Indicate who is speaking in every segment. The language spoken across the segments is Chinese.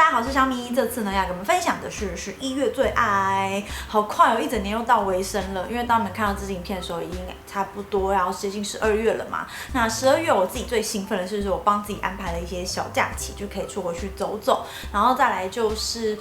Speaker 1: 家好，我是小米。这次呢要跟我们分享的是11月最爱，好快哦，一整年又到尾声了。因为当你们看到这支影片的时候，已经差不多要接近12月了嘛。那12月我自己最兴奋的是，我帮自己安排了一些小假期，就可以出国去走走。然后再来就是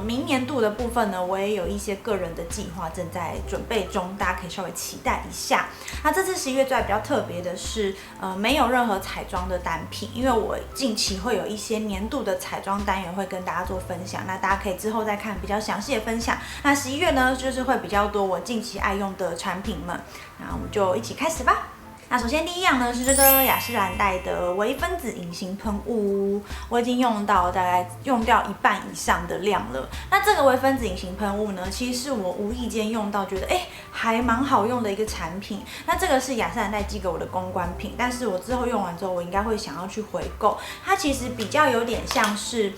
Speaker 1: 明年度的部分呢，我也有一些个人的计划正在准备中，大家可以稍微期待一下。那这次11月最爱比较特别的是，没有任何彩妆的单品，因为我近期会有一些年度的彩妆单元会跟大家做分享，那大家可以之后再看比较详细的分享。那11月呢，就是会比较多我近期爱用的产品们，那我们就一起开始吧。那首先第一样呢是这个雅诗兰黛的微分子隐形喷雾，我已经用到大概用掉一半以上的量了。那这个微分子隐形喷雾呢，其实是我无意间用到，觉得还蛮好用的一个产品。那这个是雅诗兰黛寄给我的公关品，但是我之后用完之后，我应该会想要去回购。它其实比较有点像是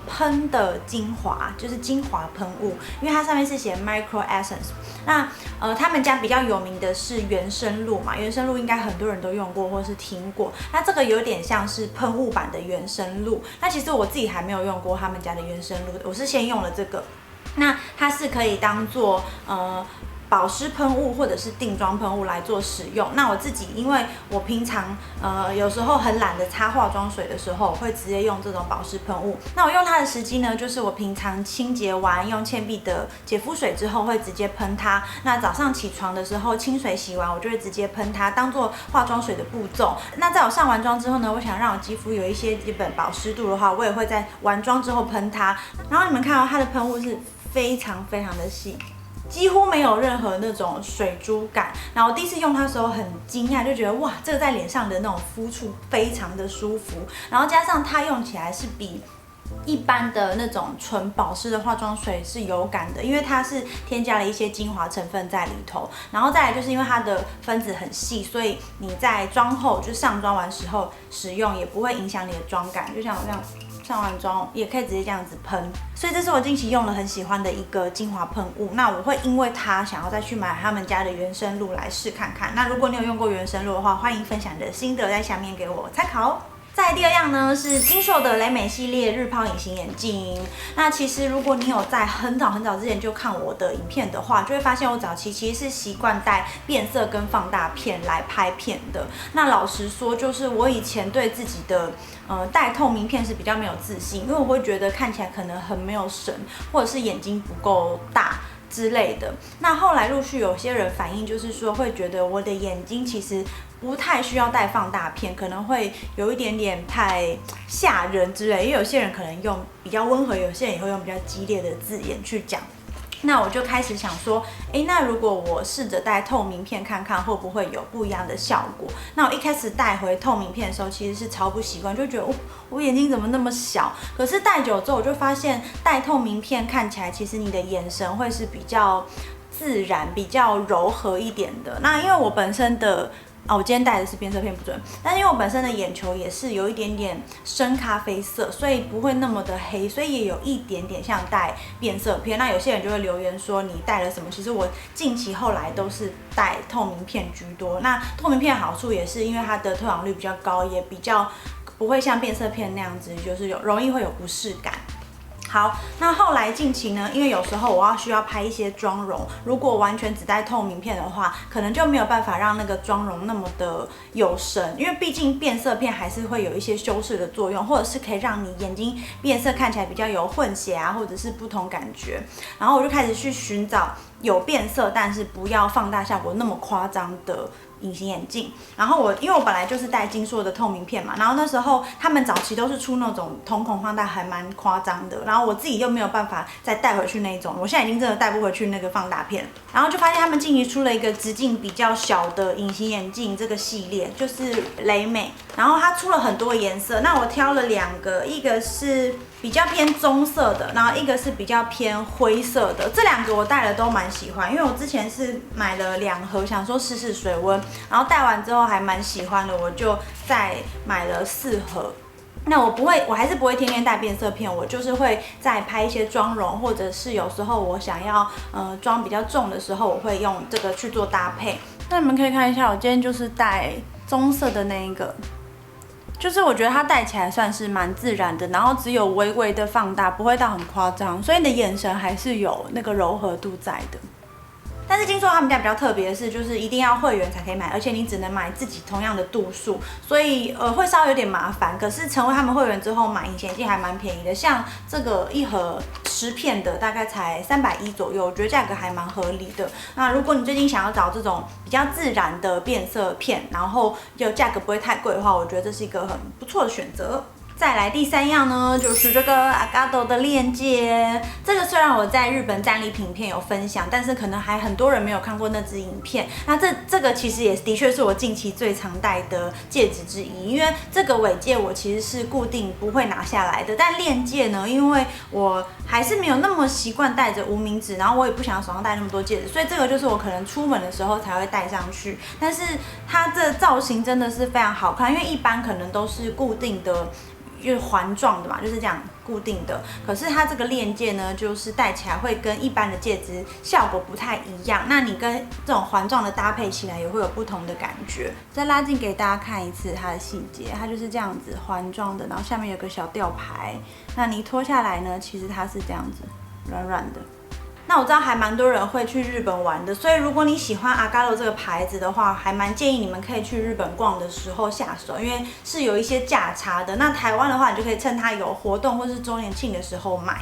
Speaker 1: 喷的精华，就是精华喷雾，因为它上面是写 micro essence。那他们家比较有名的是原生露嘛，原生露应该很多人都用过或是听过。那这个有点像是喷雾版的原生露。那其实我自己还没有用过他们家的原生露，我是先用了这个。那它是可以当做保湿喷雾或者是定妆喷雾来做使用。那我自己因为我平常有时候很懒得擦化妆水的时候，我会直接用这种保湿喷雾。那我用它的时机呢，就是我平常清洁完用倩碧的洁肤水之后会直接喷它。那早上起床的时候清水洗完，我就会直接喷它，当做化妆水的步骤。那在我上完妆之后呢，我想让我肌肤有一些基本保湿度的话，我也会在完妆之后喷它。然后你们看到它的喷雾是非常非常的细，几乎没有任何那种水珠感。然后我第一次用它的时候很惊讶，就觉得哇，这个在脸上的那种肤触非常的舒服。然后加上它用起来是比一般的那种纯保湿的化妆水是有感的，因为它是添加了一些精华成分在里头。然后再来就是因为它的分子很细，所以你在妆后就上妆完时候使用也不会影响你的妆感，就像我这样上完妆也可以直接这样子喷。所以这是我近期用了很喜欢的一个精华喷雾。那我会因为它想要再去买他们家的原生露来试看看。那如果你有用过原生露的话，欢迎分享你的心得在下面给我参考。再来第二样呢是金硕的雷美系列日抛隐形眼镜。那其实如果你有在很早之前就看我的影片的话，就会发现我早期其实是习惯带变色跟放大片来拍片的。那老实说，就是我以前对自己的戴透明片是比较没有自信，因为我会觉得看起来可能很没有神，或者是眼睛不够大之类的。那后来陆续有些人反映，就是说会觉得我的眼睛其实不太需要带放大片，可能会有一点点太吓人之类。因为有些人可能用比较温和，有些人也会用比较激烈的字眼去讲。那我就开始想说，那如果我试着戴透明片看看，会不会有不一样的效果？那我一开始戴回透明片的时候，其实是超不习惯，就觉得我眼睛怎么那么小？可是戴久之后，我就发现戴透明片看起来，其实你的眼神会是比较自然、比较柔和一点的。那因为我本身的我今天戴的是变色片不准，但是因为我本身的眼球也是有一点点深咖啡色，所以不会那么的黑，所以也有一点点像戴变色片。那有些人就会留言说你戴了什么？其实我近期后来都是戴透明片居多。那透明片好处也是因为它的透氧率比较高，也比较不会像变色片那样子，就是容易会有不适感。好，那后来近期呢，因为有时候我需要拍一些妆容，如果完全只戴透明片的话，可能就没有办法让那个妆容那么的有神，因为毕竟变色片还是会有一些修饰的作用，或者是可以让你眼睛变色看起来比较有混血啊，或者是不同感觉。然后我就开始去寻找有变色但是不要放大效果那么夸张的隐形眼镜。然后因为我本来就是戴金硕的透明片嘛，然后那时候他们早期都是出那种瞳孔放大还蛮夸张的，然后我自己又没有办法再带回去那种，我现在已经真的带不回去那个放大片。然后就发现他们近期出了一个直径比较小的隐形眼镜，这个系列就是雷美，然后它出了很多颜色。那我挑了2个，一个是比较偏棕色的，然后一个是比较偏灰色的。这2个我戴了都蛮喜欢，因为我之前是买了2盒，想说试试水温，然后戴完之后还蛮喜欢的，我就再买了4盒。那我还是不会天天戴变色片，我就是会在拍一些妆容，或者是有时候我想要妆比较重的时候，我会用这个去做搭配。那你们可以看一下，我今天就是戴棕色的那一个。就是我觉得它戴起来算是蛮自然的，然后只有微微的放大，不会到很夸张，所以你的眼神还是有那个柔和度在的。但是听说他们家比较特别的是，就是一定要会员才可以买，而且你只能买自己同样的度数，所以会稍微有点麻烦。可是成为他们会员之后，买隐形眼镜还蛮便宜的，像这个一盒10片的大概才310左右，我觉得价格还蛮合理的。那如果你最近想要找这种比较自然的变色片，然后又价格不会太贵的话，我觉得这是一个很不错的选择。再来第3样呢，就是这个 Agado 的链接。这个虽然我在日本战利品片有分享，但是可能还很多人没有看过那支影片。那这个其实也的确是我近期最常戴的戒指之一，因为这个尾戒我其实是固定不会拿下来的。但链戒呢，因为我还是没有那么习惯戴着无名指，然后我也不想手上戴那么多戒指，所以这个就是我可能出门的时候才会戴上去。但是它这造型真的是非常好看，因为一般可能都是固定的。就是环状的嘛，就是这样固定的。可是它这个链戒呢，就是戴起来会跟一般的戒指效果不太一样。那你跟这种环状的搭配起来，也会有不同的感觉。再拉近给大家看一次它的细节，它就是这样子环状的，然后下面有个小吊牌。那你脱下来呢，其实它是这样子软软的。那我知道还蛮多人会去日本玩的，所以如果你喜欢 Agado 这个牌子的话，还蛮建议你们可以去日本逛的时候下手，因为是有一些价差的。那台湾的话，你就可以趁它有活动或是周年庆的时候买。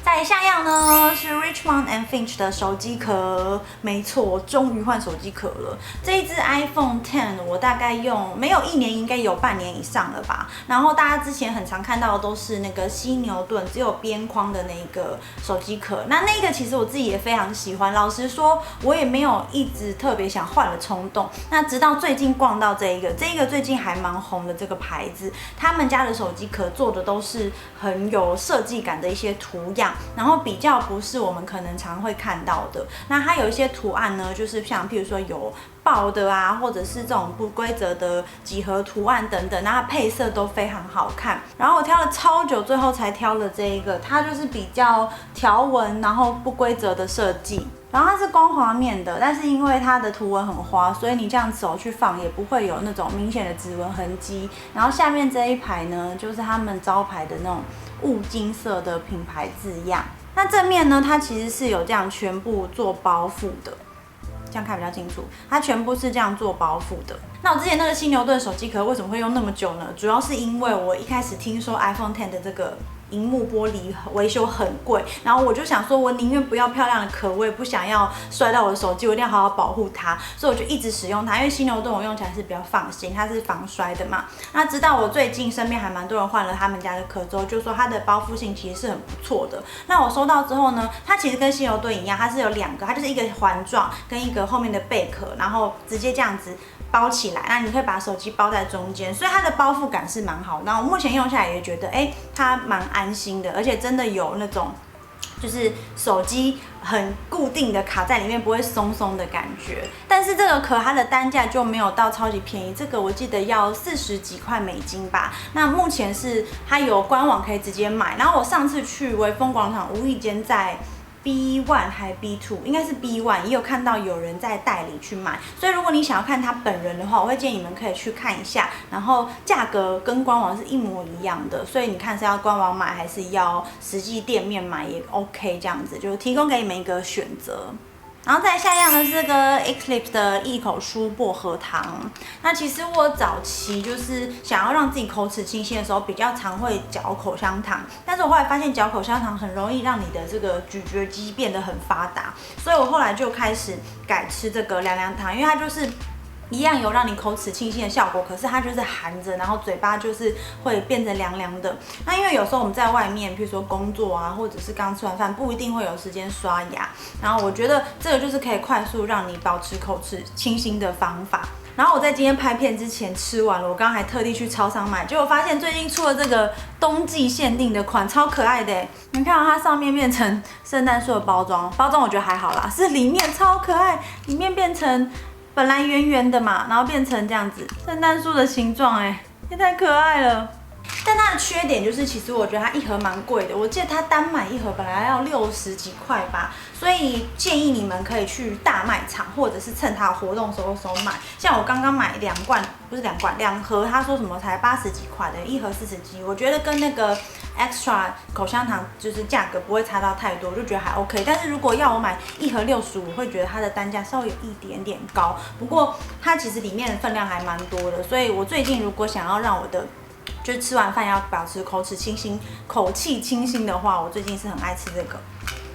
Speaker 1: 再下样呢是 Richmond and Finch 的手机壳，没错，我终于换手机壳了。这一支 iPhone X 我大概用没有1年，应该有半年以上了吧。然后大家之前很常看到的都是那个犀牛盾只有边框的那个手机壳，那个其实我自己也非常喜欢。老实说，我也没有一直特别想换的冲动。那直到最近逛到这一个最近还蛮红的这个牌子，他们家的手机壳做的都是很有设计感的一些图样。然后比较不是我们可能常会看到的，那它有一些图案呢，就是像譬如说有爆的啊，或者是这种不规则的几何图案等等，那它配色都非常好看。然后我挑了超久，最后才挑了这一个，它就是比较条纹，然后不规则的设计。然后它是光滑面的，但是因为它的图文很花，所以你这样手去放也不会有那种明显的指纹痕迹。然后下面这一排呢，就是他们招牌的那种雾金色的品牌字样。那正面呢，它其实是有这样全部做包覆的，这样看比较清楚，它全部是这样做包覆的。那我之前那个犀牛盾手机壳为什么会用那么久呢？主要是因为我一开始听说 iPhone X 的这个萤幕玻璃维修很贵，然后我就想说，我宁愿不要漂亮的壳，我也不想要摔到我的手机，我一定要好好保护它，所以我就一直使用它。因为犀牛盾我用起来是比较放心，它是防摔的嘛。那直到我最近身边还蛮多人换了他们家的壳之后，就说它的包覆性其实是很不错的。那我收到之后呢，它其实跟犀牛盾一样，它是有2个，它就是一个环状跟一个后面的贝壳，然后直接这样子包起来，那你可以把手机包在中间，所以它的包覆感是蛮好的。那我目前用下来也觉得，它蛮安心的，而且真的有那种就是手机很固定的卡在里面，不会松松的感觉。但是这个壳它的单价就没有到超级便宜，这个我记得要40几块美金吧。那目前是它有官网可以直接买，然后我上次去微风广场无意间在B1 还 B2， 应该是 B1， 也有看到有人在代理去买，所以如果你想要看他本人的话，我会建议你们可以去看一下，然后价格跟官网是一模一样的，所以你看是要官网买还是要实际店面买也 OK， 这样子就提供给你们一个选择。然后再下一样呢是这个 Eclipse 的一口酥薄荷糖。那其实我早期就是想要让自己口齿清新的时候，比较常会嚼口香糖，但是我后来发现嚼口香糖很容易让你的这个咀嚼肌变得很发达，所以我后来就开始改吃这个凉凉糖，因为它就是一样有让你口齿清新的效果，可是它就是含着，然后嘴巴就是会变成凉凉的。那因为有时候我们在外面，譬如说工作啊，或者是刚吃完饭，不一定会有时间刷牙。然后我觉得这个就是可以快速让你保持口齿清新的方法。然后我在今天拍片之前吃完了，我刚刚还特地去超商买，结果发现最近出了这个冬季限定的款，超可爱的。你看到它上面变成圣诞树的包装我觉得还好啦，是里面超可爱，里面变成本来圆圆的嘛，然后变成这样子圣诞树的形状，也太可爱了。但它的缺点就是，其实我觉得它一盒蛮贵的，我记得它单买一盒本来要60几块吧，所以建议你们可以去大卖场，或者是趁它活动时候买。像我刚刚买2盒，他说什么才80几块的，一盒40几，我觉得跟那个 extra 口香糖就是价格不会差到太多，我就觉得还 OK。但是如果要我买一盒65，我会觉得它的单价稍微有一点点高，不过它其实里面的分量还蛮多的，所以我最近如果想要让我的就是吃完饭要保持口气清新的话，我最近是很爱吃这个，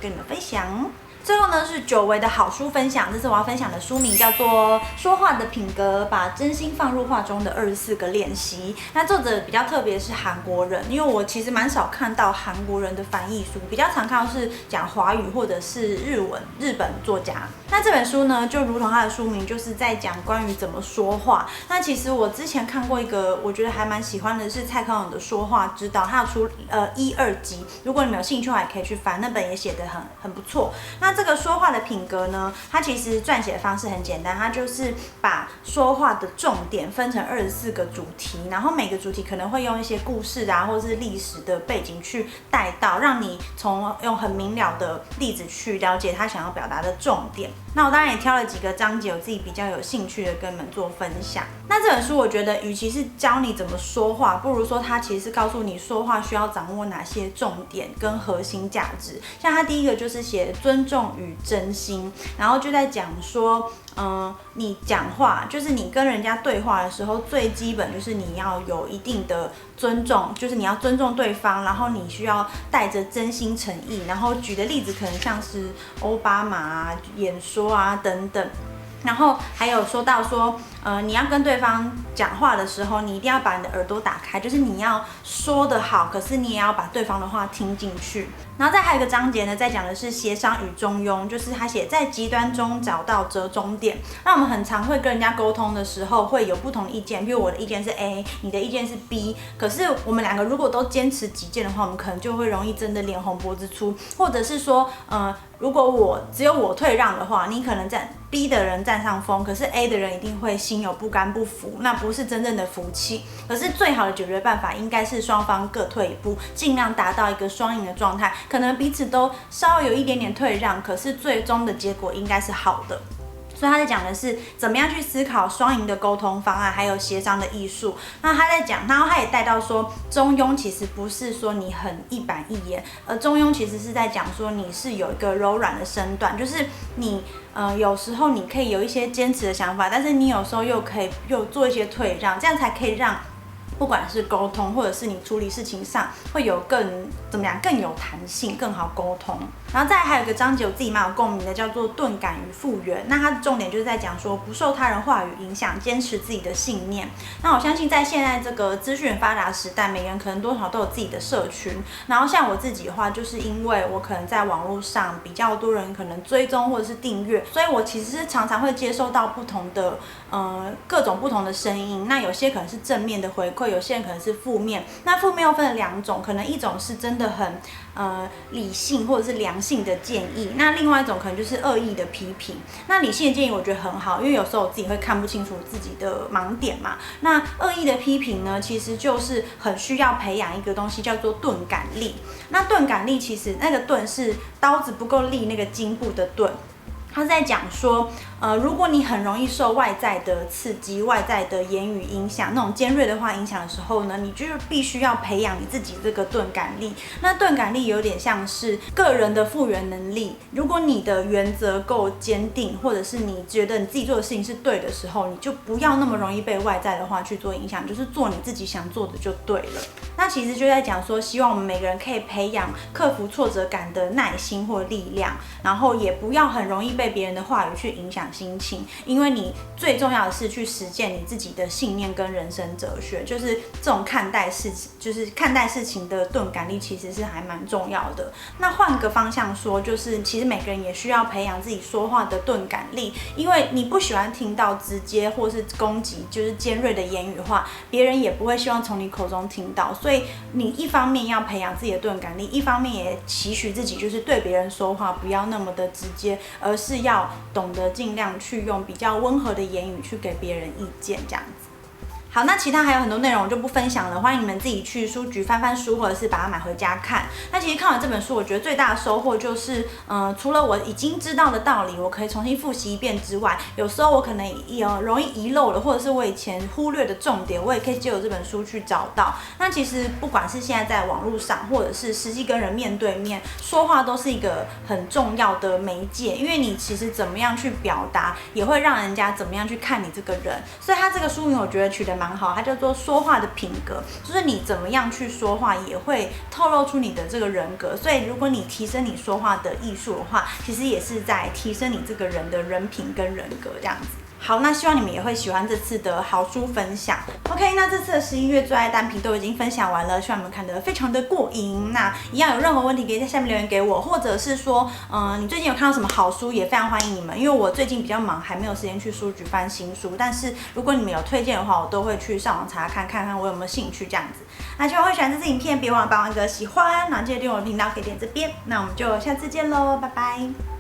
Speaker 1: 跟你们分享。最后呢是久违的好书分享，这次我要分享的书名叫做《说话的品格：把真心放入话中的24个练习》。那作者比较特别是韩国人，因为我其实蛮少看到韩国人的翻译书，比较常看到是讲华语或者是日本作家。那这本书呢，就如同它的书名，就是在讲关于怎么说话。那其实我之前看过一个，我觉得还蛮喜欢的是蔡康永的《说话之道》，他有出1、2集，如果你们有兴趣的话，也可以去翻，那本也写得很不错。那这个说话的品格呢，它其实撰写的方式很简单，它就是把说话的重点分成24个主题，然后每个主题可能会用一些故事啊，或是历史的背景去带到，让你用很明了的例子去了解他想要表达的重点。那我当然也挑了几个章节，我自己比较有兴趣的跟你们做分享。那这本书我觉得，与其是教你怎么说话，不如说它其实是告诉你说话需要掌握哪些重点跟核心价值。像它第一个就是写尊重与真心，然后就在讲说，你讲话就是你跟人家对话的时候，最基本就是你要有一定的尊重，就是你要尊重对方，然后你需要带着真心诚意。然后举的例子可能像是奥巴马啊、演说啊等等。然后还有说到说，你要跟对方讲话的时候，你一定要把你的耳朵打开，就是你要说得好，可是你也要把对方的话听进去。然后再还有一个章节呢，在讲的是协商与中庸，就是他写在极端中找到折中点。那我们很常会跟人家沟通的时候，会有不同的意见，比如我的意见是 A， 你的意见是 B， 可是我们两个如果都坚持己见的话，我们可能就会容易真的脸红脖子粗，或者是说，如果只有我退让的话，你可能在 B 的人占上风，可是 A 的人一定会心有不甘不服，那不是真正的服气。可是最好的解决办法应该是双方各退一步，尽量达到一个双赢的状态，可能彼此都稍微有一点点退让，可是最终的结果应该是好的。所以他在讲的是怎么样去思考双赢的沟通方案，还有协商的艺术。那他在讲，然后他也带到说，中庸其实不是说你很一板一眼，而中庸其实是在讲说你是有一个柔软的身段，就是你有时候你可以有一些坚持的想法，但是你有时候又可以做一些退让，这样才可以让不管是沟通或者是你处理事情上会有更有弹性，更好沟通。然后再来还有一个章节我自己蛮有共鸣的，叫做钝感与复原。那它的重点就是在讲说不受他人话语影响，坚持自己的信念。那我相信在现在这个资讯发达时代，每个人可能多少都有自己的社群。然后像我自己的话，就是因为我可能在网络上比较多人可能追踪或者是订阅，所以我其实是常常会接收到不同的各种不同的声音。那有些可能是正面的回馈，有些人可能是负面。那负面又分了2种，可能一种是真的很理性或者是良性的建议，那另外一种可能就是恶意的批评。那理性的建议我觉得很好，因为有时候我自己会看不清楚自己的盲点嘛。那恶意的批评呢，其实就是很需要培养一个东西叫做钝感力。那钝感力其实那个钝是刀子不够利那个筋部的钝。他在讲说，如果你很容易受外在的刺激、外在的言语影响，那种尖锐的话影响的时候呢，你就是必须要培养你自己这个钝感力。那钝感力有点像是个人的复原能力。如果你的原则够坚定，或者是你觉得你自己做的事情是对的时候，你就不要那么容易被外在的话去做影响，就是做你自己想做的就对了。那其实就在讲说，希望我们每个人可以培养克服挫折感的耐心或力量，然后也不要很容易被别人的话语去影响心情，因为你最重要的是去实践你自己的信念跟人生哲学，就是这种看待事情的钝感力其实是还蛮重要的。那换个方向说，就是其实每个人也需要培养自己说话的钝感力，因为你不喜欢听到直接或是攻击就是尖锐的言语话，别人也不会希望从你口中听到，所以你一方面要培养自己的钝感力，一方面也期许自己就是对别人说话不要那么的直接，而是要懂得尽量去用比较温和的言语去给别人意见，这样子。好，那其他还有很多内容我就不分享了，欢迎你们自己去书局翻翻书，或者是把它买回家看。那其实看完这本书，我觉得最大的收获就是，除了我已经知道的道理，我可以重新复习一遍之外，有时候我可能容易遗漏了，或者是我以前忽略的重点，我也可以借由这本书去找到。那其实不管是现在在网络上，或者是实际跟人面对面说话，都是一个很重要的媒介，因为你其实怎么样去表达，也会让人家怎么样去看你这个人。所以他这个书名我觉得取得蛮好，它叫做说话的品格，就是你怎么样去说话，也会透露出你的这个人格。所以如果你提升你说话的艺术的话，其实也是在提升你这个人的人品跟人格这样子。好，那希望你们也会喜欢这次的好书分享。OK， 那这次的11月最爱单品都已经分享完了，希望你们看得非常的过瘾。那一样有任何问题可以在下面留言给我，或者是说，你最近有看到什么好书，也非常欢迎你们。因为我最近比较忙，还没有时间去书局翻新书，但是如果你们有推荐的话，我都会去上网查看看我有没有兴趣这样子。那希望会喜欢这支影片，别忘了帮我按个喜欢，然后记得订阅我的频道，可以点这边。那我们就下次见喽，拜拜。